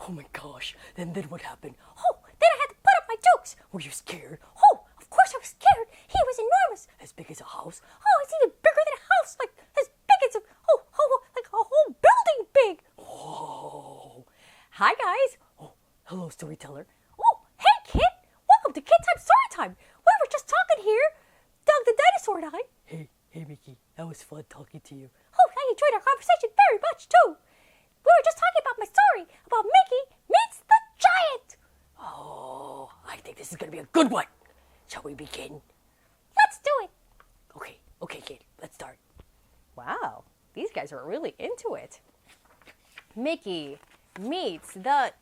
Oh my gosh. Then what happened? Oh, then I had to put up my jokes. Were you scared? Oh, of course I was scared. He was enormous. As big as a house. Oh, it's even bigger than a house. Like as big as like a whole building big. Oh. Hi guys. Oh, hello storyteller. Oh, hey kid. Welcome to KidTime StoryTime. We were just talking here. Doug the dinosaur and I. Hey Mickey. That was fun talking to you. Oh, I enjoyed our conversation very much too. We were just talking about my story about Mickey meets the giant. Oh, I think this is going to be a good one. Shall we begin? Let's do it. Okay, kid, let's start. Wow, these guys are really into it. Mickey meets the...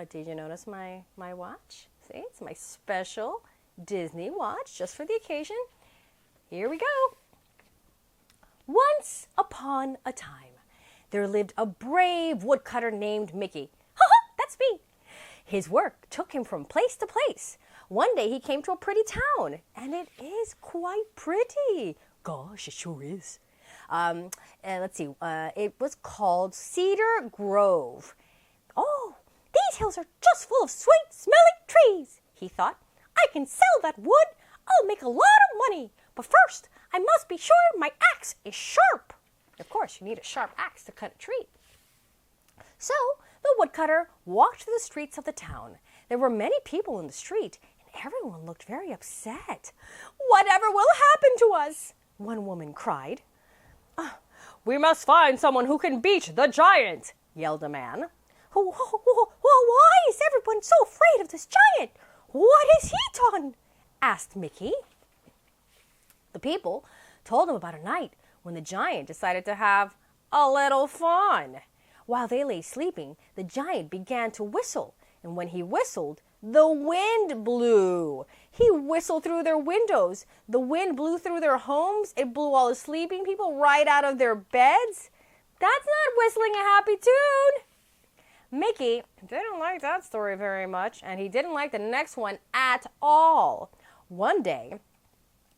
did you notice my watch? See, it's my special Disney watch just for the occasion. Here we go. Once upon a time, there lived a brave woodcutter named Mickey. Ha ha, that's me. His work took him from place to place. One day he came to a pretty town, and it is quite pretty. Gosh, it sure is. And let's see, it was called Cedar Grove. Oh, these hills are just full of sweet smelling trees, he thought. I can sell that wood. I'll make a lot of money. But first, I must be sure my axe is sharp. Of course, you need a sharp axe to cut a tree. So the woodcutter walked through the streets of the town. There were many people in the street, and everyone looked very upset. Whatever will happen to us? One woman cried. We must find someone who can beat the giant, yelled a man. Why is everyone so afraid of this giant? What has he done? Asked Mickey. The people told him about a night when the giant decided to have a little fun. While they lay sleeping, the giant began to whistle, and when he whistled, the wind blew. He whistled through their windows. The wind blew through their homes. It blew all the sleeping people right out of their beds. That's not whistling a happy tune. Mickey didn't like that story very much, and he didn't like the next one at all. One day,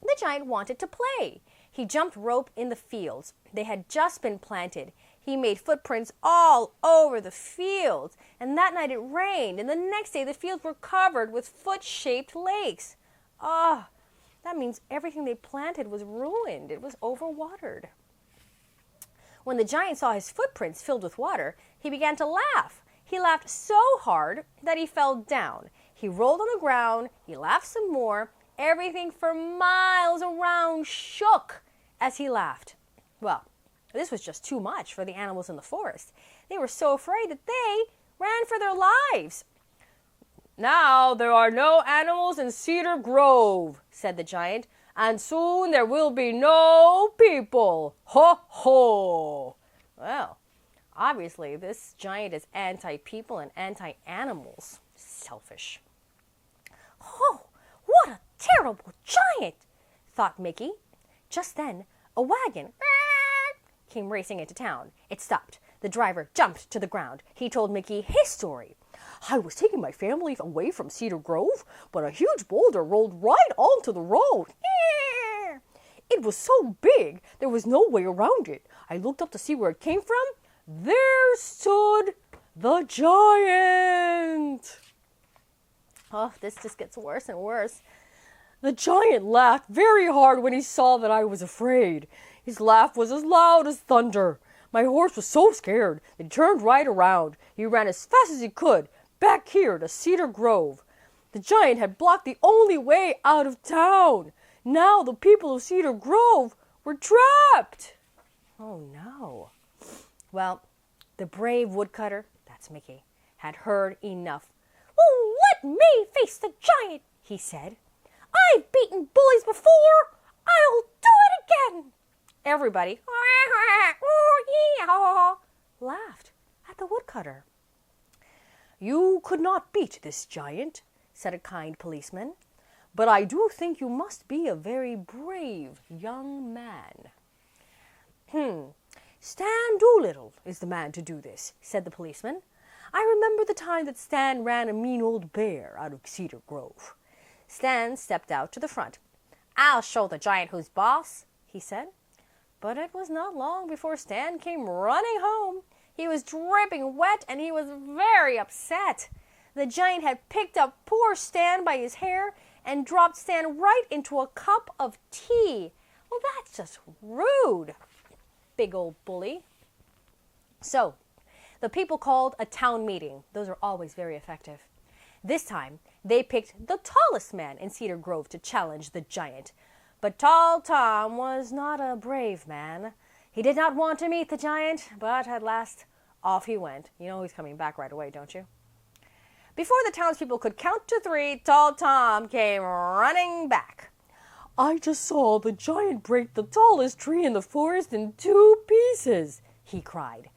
the giant wanted to play. He jumped rope in the fields. They had just been planted. He made footprints all over the fields. And that night it rained. And the next day the fields were covered with foot-shaped lakes. That means everything they planted was ruined. It was overwatered. When the giant saw his footprints filled with water, he began to laugh. He laughed so hard that he fell down. He rolled on the ground. He laughed some more. Everything for miles around shook as he laughed. Well, this was just too much for the animals in the forest. They were so afraid that they ran for their lives. Now there are no animals in Cedar Grove, said the giant, and soon there will be no people. Ho, ho. Well, obviously this giant is anti-people and anti-animals. Selfish. Oh, what a terrible giant, thought Mickey. Just then, a wagon came racing into town. It stopped. The driver jumped to the ground. He told Mickey his story. I was taking my family away from Cedar Grove, but a huge boulder rolled right onto the road. It was so big, there was no way around it. I looked up to see where it came from. There stood the giant. Oh, this just gets worse and worse. The giant laughed very hard when he saw that I was afraid. His laugh was as loud as thunder. My horse was so scared that he turned right around. He ran as fast as he could, back here to Cedar Grove. The giant had blocked the only way out of town. Now the people of Cedar Grove were trapped. Oh no. Well, the brave woodcutter, that's Mickey, had heard enough. Oh, let me face the giant, he said. I've beaten bullies before. I'll do it again. Everybody laughed at the woodcutter. You could not beat this giant, said a kind policeman, but I do think you must be a very brave young man. Stan Doolittle is the man to do this, said the policeman. I remember the time that Stan ran a mean old bear out of Cedar Grove. Stan stepped out to the front. I'll show the giant who's boss, he said. But it was not long before Stan came running home. He was dripping wet and he was very upset. The giant had picked up poor Stan by his hair and dropped Stan right into a cup of tea. Well, that's just rude, big old bully. So, the people called a town meeting. Those are always very effective. This time, they picked the tallest man in Cedar Grove to challenge the giant. But Tall Tom was not a brave man. He did not want to meet the giant, but at last, off he went. You know he's coming back right away, don't you? Before the townspeople could count to 3, Tall Tom came running back. "I just saw the giant break the tallest tree in the forest in 2 pieces," he cried.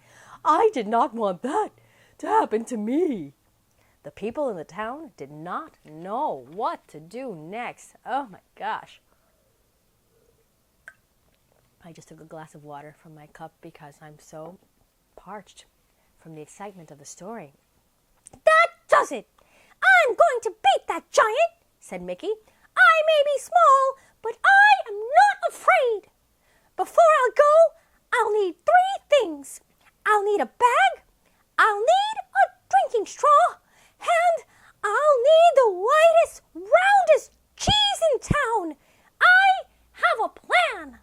"I did not want that to happen to me." The people in the town did not know what to do next. Oh my gosh. I just took a glass of water from my cup because I'm so parched from the excitement of the story. "That does it! I'm going to beat that giant," said Mickey. "I may be small, but I am not afraid. Before I'll go, I'll need 3 things. I'll need a bag, I'll need a drinking straw, and I'll need the whitest, roundest cheese in town. I have a plan."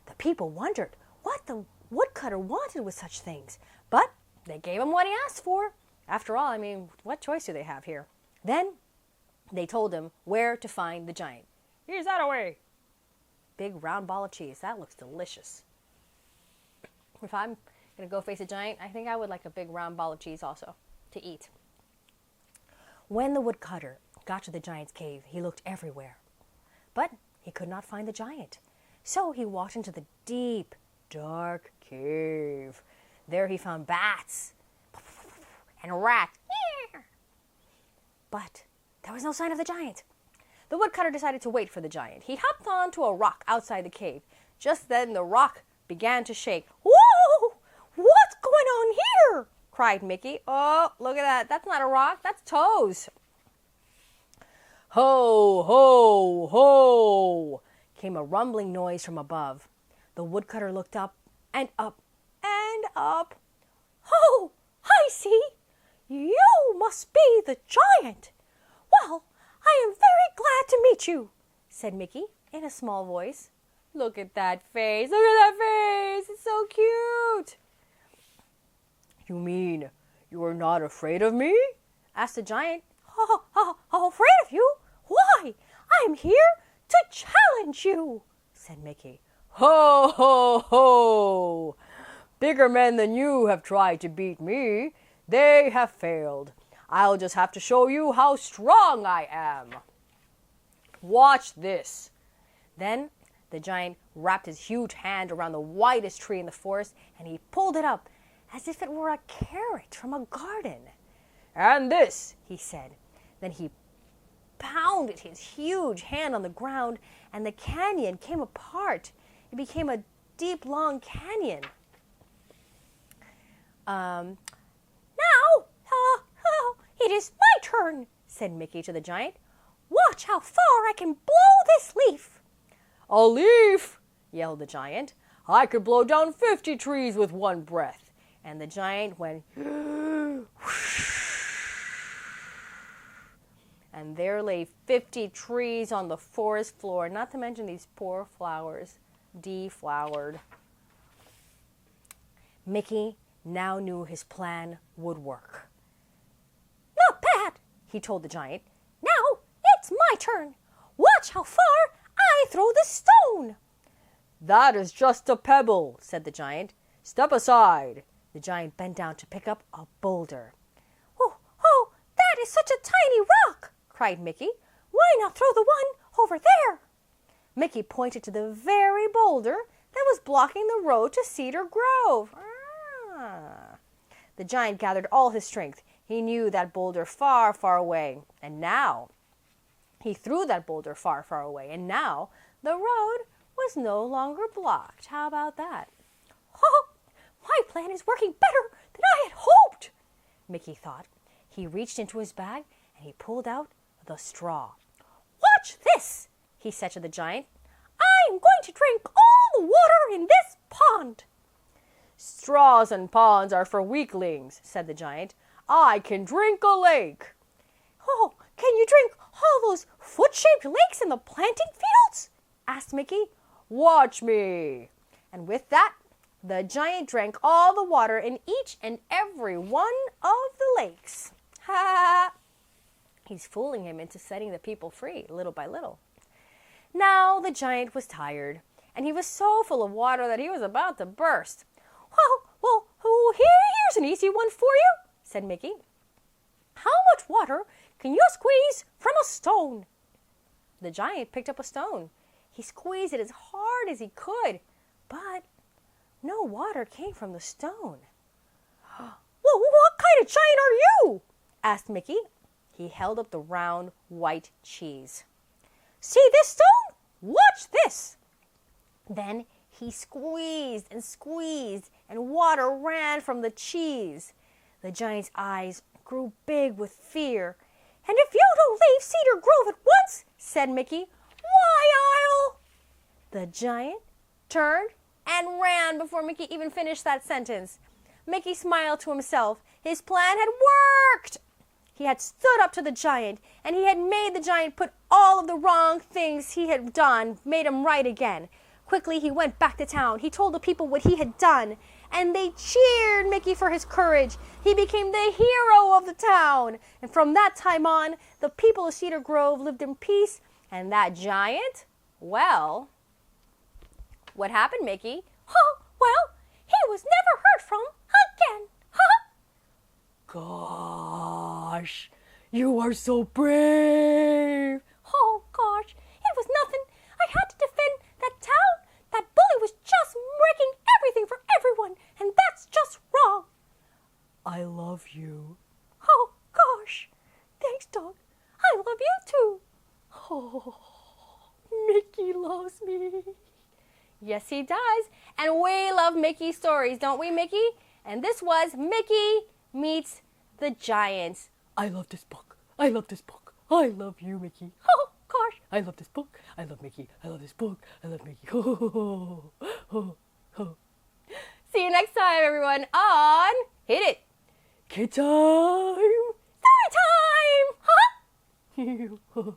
The people wondered what the woodcutter wanted with such things, but they gave him what he asked for. After all, I mean, what choice do they have here? Then they told him where to find the giant. "Here's that away." Big round ball of cheese. That looks delicious. If I'm going to go face a giant, I think I would like a big round ball of cheese also to eat. When the woodcutter got to the giant's cave, he looked everywhere, but he could not find the giant. So he walked into the deep, dark cave. There he found bats and rats. But there was no sign of the giant. The woodcutter decided to wait for the giant. He hopped onto a rock outside the cave. Just then the rock began to shake. "Whoa! What's going on here?" cried Mickey. "Oh, look at that. That's not a rock. That's toes." "Ho, ho, ho!" came a rumbling noise from above. The woodcutter looked up and up and up. "Oh, I see. You must be the giant. Well, I am very glad to meet you," said Mickey in a small voice. "Look at that face. Look at that face. It's so cute." "You mean you are not afraid of me?" asked the giant. Afraid of you? Why, I am here to challenge you," said Mickey. "Ho, ho, ho! Bigger men than you have tried to beat me. They have failed. I'll just have to show you how strong I am. Watch this." Then the giant wrapped his huge hand around the widest tree in the forest and he pulled it up as if it were a carrot from a garden. "And this," he said. Then he pounded his huge hand on the ground and the canyon came apart. It became a deep, long canyon. Now, it is my turn," said Mickey to the giant. "Watch how far I can blow this leaf." "A leaf?" yelled the giant. "I could blow down 50 trees with one breath." And the giant went and there lay 50 trees on the forest floor, not to mention these poor flowers, deflowered. Mickey now knew his plan would work. "Not bad," he told the giant. "Now it's my turn. Watch how far I throw the stone." "That is just a pebble," said the giant. "Step aside." The giant bent down to pick up a boulder. Oh, that is such a tiny rock," cried Mickey. "Why not throw the one over there?" Mickey pointed to the very boulder that was blocking the road to Cedar Grove. The giant gathered all his strength. He knew that boulder far, far away, and now he threw that boulder far, far away, and now the road was no longer blocked. How about that? "Oh, my plan is working better than I had hoped," Mickey thought. He reached into his bag and he pulled out the straw. "Watch this," he said to the giant. "I'm going to drink all the water in this pond." Straws and ponds are for weaklings, said the giant. I can drink a lake. Oh, can you drink all those foot-shaped lakes in the planting fields? Asked Mickey. Watch me. And with that, the giant drank all the water in each and every one of the lakes. Ha! He's fooling him into setting the people free, little by little. Now the giant was tired, and he was so full of water that he was about to burst. Well, here's an easy one for you, said Mickey. How much water can you squeeze from a stone? The giant picked up a stone. He squeezed it as hard as he could, but no water came from the stone. Well, what kind of giant are you? Asked Mickey. He held up the round white cheese. See this stone? Watch this. Then he squeezed and squeezed, and water ran from the cheese. The giant's eyes grew big with fear. And if you don't leave Cedar Grove at once, said Mickey, why I'll... The giant turned and ran before Mickey even finished that sentence. Mickey smiled to himself. His plan had worked. He had stood up to the giant, and he had made the giant put all of the wrong things he had done, made him right again. Quickly, he went back to town. He told the people what he had done, and they cheered Mickey for his courage. He became the hero of the town. And from that time on, the people of Cedar Grove lived in peace, and that giant, well, what happened, Mickey? Oh, well, he was never heard from again. Gosh, you are so brave. Oh, gosh, it was nothing. I had to defend that town. That bully was just wrecking everything for everyone, and that's just wrong. I love you. Oh, gosh. Thanks, Dog. I love you, too. Oh, Mickey loves me. Yes, he does. And we love Mickey's stories, don't we, Mickey? And this was Mickey Meets the Giants. I love this book. I love this book. I love you, Mickey. Oh, gosh. I love this book. I love Mickey. I love this book. I love Mickey. Oh, oh, oh. See you next time, everyone, on Hit It. KidTime Story time! Huh?